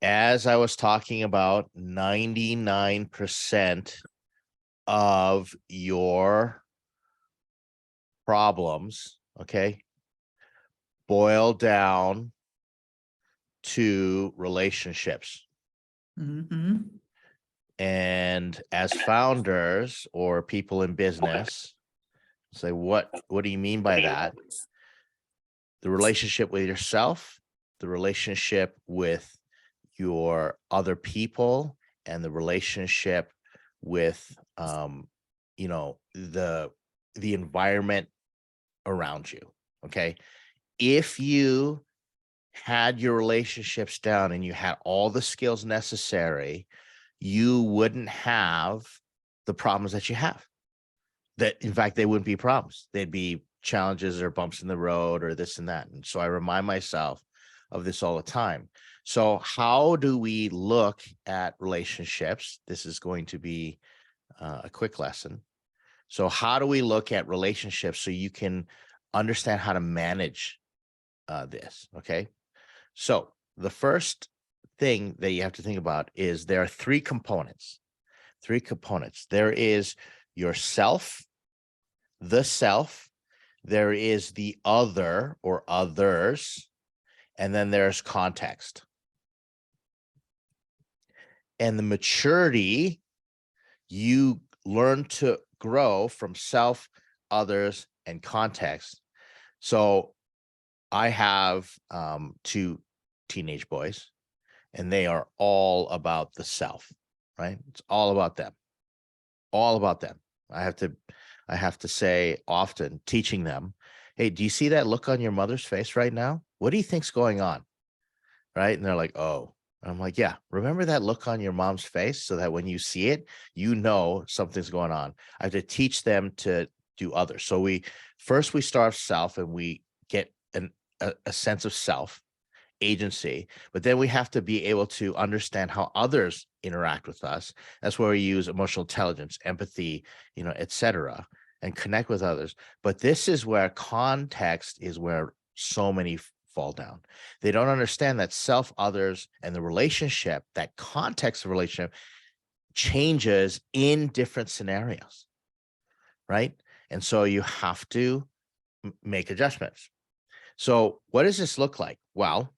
as I was talking about, 99% of your problems, okay, boil down to relationships. Mhm. And as founders or people in business, say, what do you mean by that? The relationship with yourself, the relationship with your other people, and the relationship with the environment around you. Okay. If you had your relationships down and you had all the skills necessary, you wouldn't have the problems that you have. That, in fact, they wouldn't be problems. They'd be challenges or bumps in the road or this and that. And so I remind myself of this all the time. So how do we look at relationships? This is going to be a quick lesson. So how do we look at relationships so you can understand how to manage this? Okay. So the first thing that you have to think about is there are three components. There is yourself, the self, there is the other or others, and then there's context. And the maturity, you learn to grow from self, others, and context. So I have two teenage boys, and they are all about the self, right? It's all about them, all about them. I have to say often, teaching them, hey, do you see that look on your mother's face right now? What do you think's going on? Right? And they're like, oh. And I'm like, yeah, remember that look on your mom's face so that when you see it, you know something's going on. I have to teach them to do others. So we start with self, and we get a sense of self agency, but then we have to be able to understand how others interact with us. That's where we use emotional intelligence, empathy, etc., and connect with others. But this is where context is where so many fall down. They don't understand that self, others, and the relationship, that context of relationship changes in different scenarios, right? And so you have to make adjustments. So what does this look like? Well,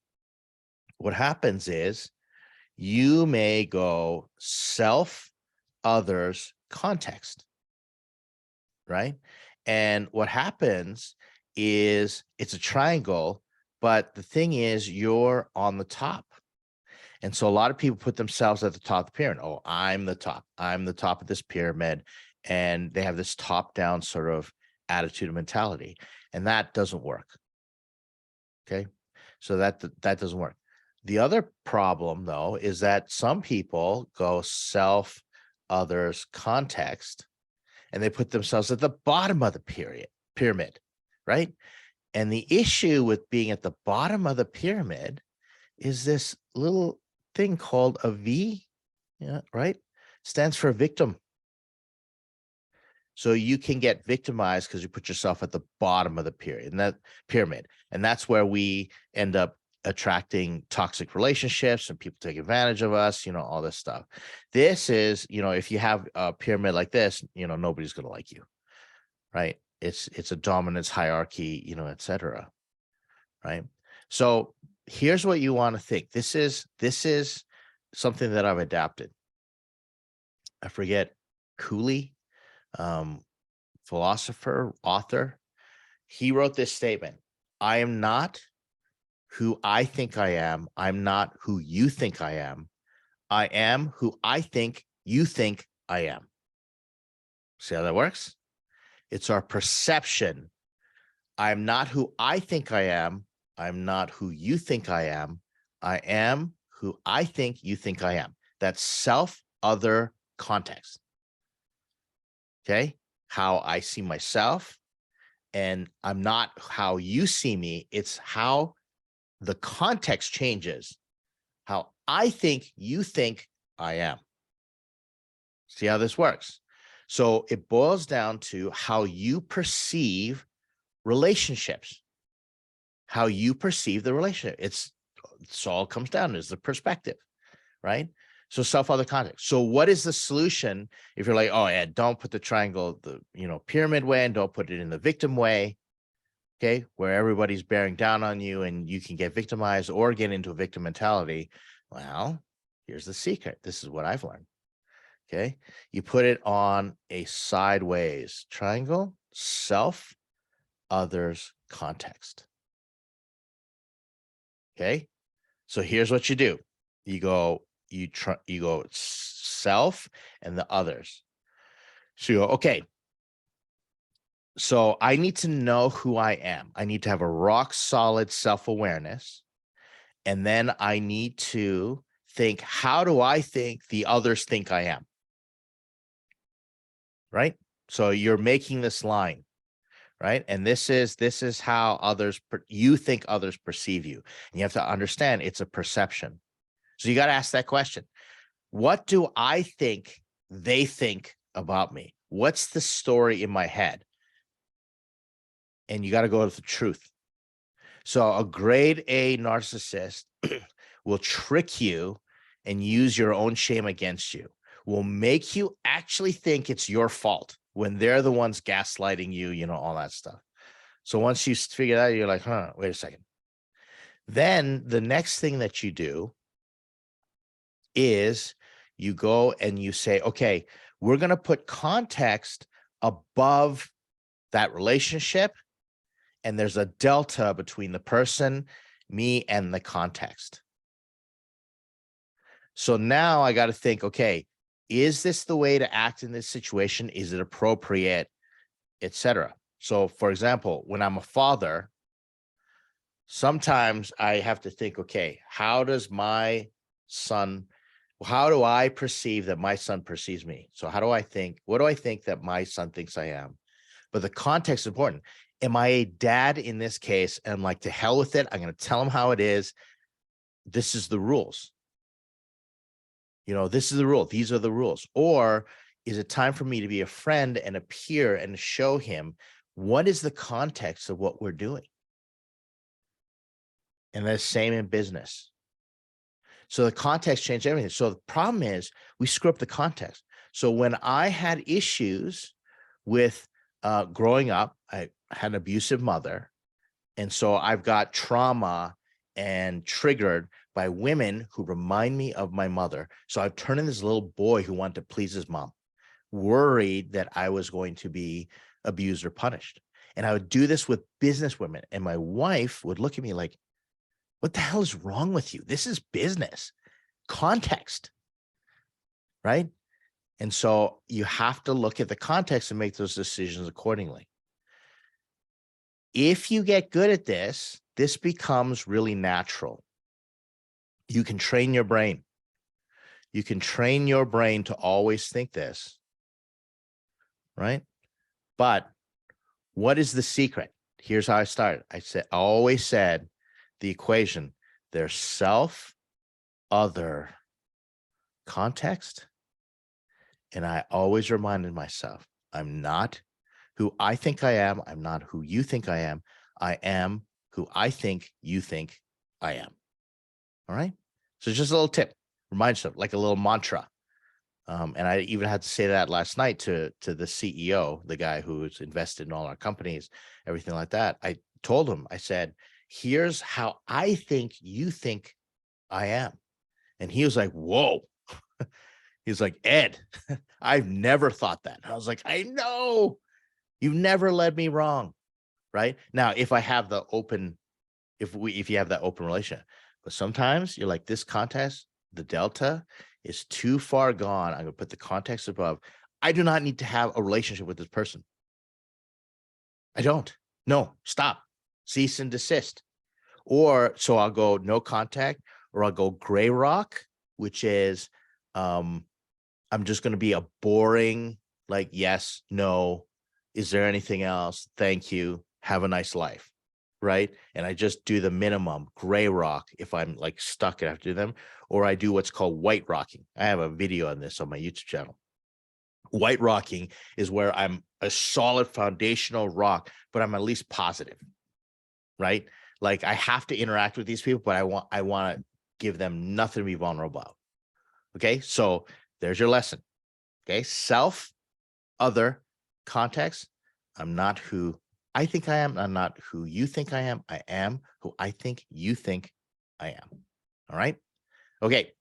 what happens is you may go self, others, context, right? And what happens is it's a triangle, but the thing is you're on the top. And so a lot of people put themselves at the top of the pyramid. Oh, I'm the top. I'm the top of this pyramid. And they have this top down sort of attitude and mentality. And that doesn't work. Okay. So that doesn't work. The other problem, though, is that some people go self, others, context, and they put themselves at the bottom of the pyramid, right? And the issue with being at the bottom of the pyramid is this little thing called a V, yeah, right? Stands for victim. So you can get victimized because you put yourself at the bottom of the pyramid. And that's where we end up attracting toxic relationships and people take advantage of us, all this stuff. This is, if you have a pyramid like this, nobody's going to like you, right? It's a dominance hierarchy, etc. Right? So here's what you want to think. This is something that I've adapted. I forget Cooley, philosopher, author. He wrote this statement: I am not who I think I am. I'm not who you think I am. I am who I think you think I am. See how that works? It's our perception. I'm not who I think I am. I'm not who you think I am. I am who I think you think I am. That's self, other, context. Okay? How I see myself, and I'm not how you see me. It's how the context changes, how I think you think I am. See how this works? So it boils down to how you perceive relationships, how you perceive the relationship. It's all comes down is the perspective. right? So self, other, context. So what is the solution if you're like, oh yeah, don't put the triangle, the pyramid way, and don't put it in the victim way, okay, where everybody's bearing down on you and you can get victimized or get into a victim mentality? Well, here's the secret. This is what I've learned. Okay, you put it on a sideways triangle: self, others, context. Okay, so here's what you do. You go self and the others. So you go, okay, so I need to know who I am. I need to have a rock solid self-awareness. And then I need to think, how do I think the others think I am? Right? So you're making this line, right? And this is how you think others perceive you. And you have to understand it's a perception. So you got to ask that question. What do I think they think about me? What's the story in my head? And you got to go with the truth. So a grade A narcissist will trick you and use your own shame against you, will make you actually think it's your fault when they're the ones gaslighting you, all that stuff. So once you figure that out, you're like, wait a second. Then the next thing that you do is you go and you say, okay, we're going to put context above that relationship. And there's a delta between the person, me, and the context. So now I got to think, okay, is this the way to act in this situation? Is it appropriate, etc.? So for example, when I'm a father, sometimes I have to think, okay, how do I perceive that my son perceives me? So what do I think that my son thinks I am? But the context is important. Am I a dad in this case? And I'm like, to hell with it. I'm going to tell him how it is. This is the rules. This is the rule. These are the rules. Or is it time for me to be a friend and a peer and show him what is the context of what we're doing? And the same in business. So the context changed everything. So the problem is we screw up the context. So when I had issues with growing up, I had an abusive mother. And so I've got trauma and triggered by women who remind me of my mother. So I've turned into this little boy who wanted to please his mom, worried that I was going to be abused or punished. And I would do this with business women. And my wife would look at me like, what the hell is wrong with you? This is business context, right? And so you have to look at the context and make those decisions accordingly. If you get good at this, this becomes really natural. You can train your brain. You can train your brain to always think this, right? But what is the secret? Here's how I started. I always said the equation, there's self, other, context. And I always reminded myself, I'm not who I think I am. I'm not who you think I am. I am who I think you think I am. All right. So just a little tip, remind yourself, like a little mantra. And I even had to say that last night to the CEO, the guy who's invested in all our companies, everything like that. I told him, I said, here's how I think you think I am. And he was like, whoa. He's like, Ed, I've never thought that. And I was like, I know. You've never led me wrong. Right now, if I have the open, if you have that open relationship, but sometimes you're like, this context, the delta is too far gone. I'm gonna put the context above. I do not need to have a relationship with this person. I don't. No, stop, cease and desist. Or so I'll go no contact, or I'll go gray rock, which is I'm just going to be a boring, like, yes, no, is there anything else? Thank you. Have a nice life. Right. And I just do the minimum gray rock if I'm like stuck and I have to do them, or I do what's called white rocking. I have a video on this on my YouTube channel. White rocking is where I'm a solid foundational rock, but I'm at least positive. Right. Like I have to interact with these people, but I want to give them nothing to be vulnerable about. Okay, so there's your lesson. Okay, self, other, context. I'm not who I think I am. I'm not who you think I am. I am who I think you think I am. All right. Okay.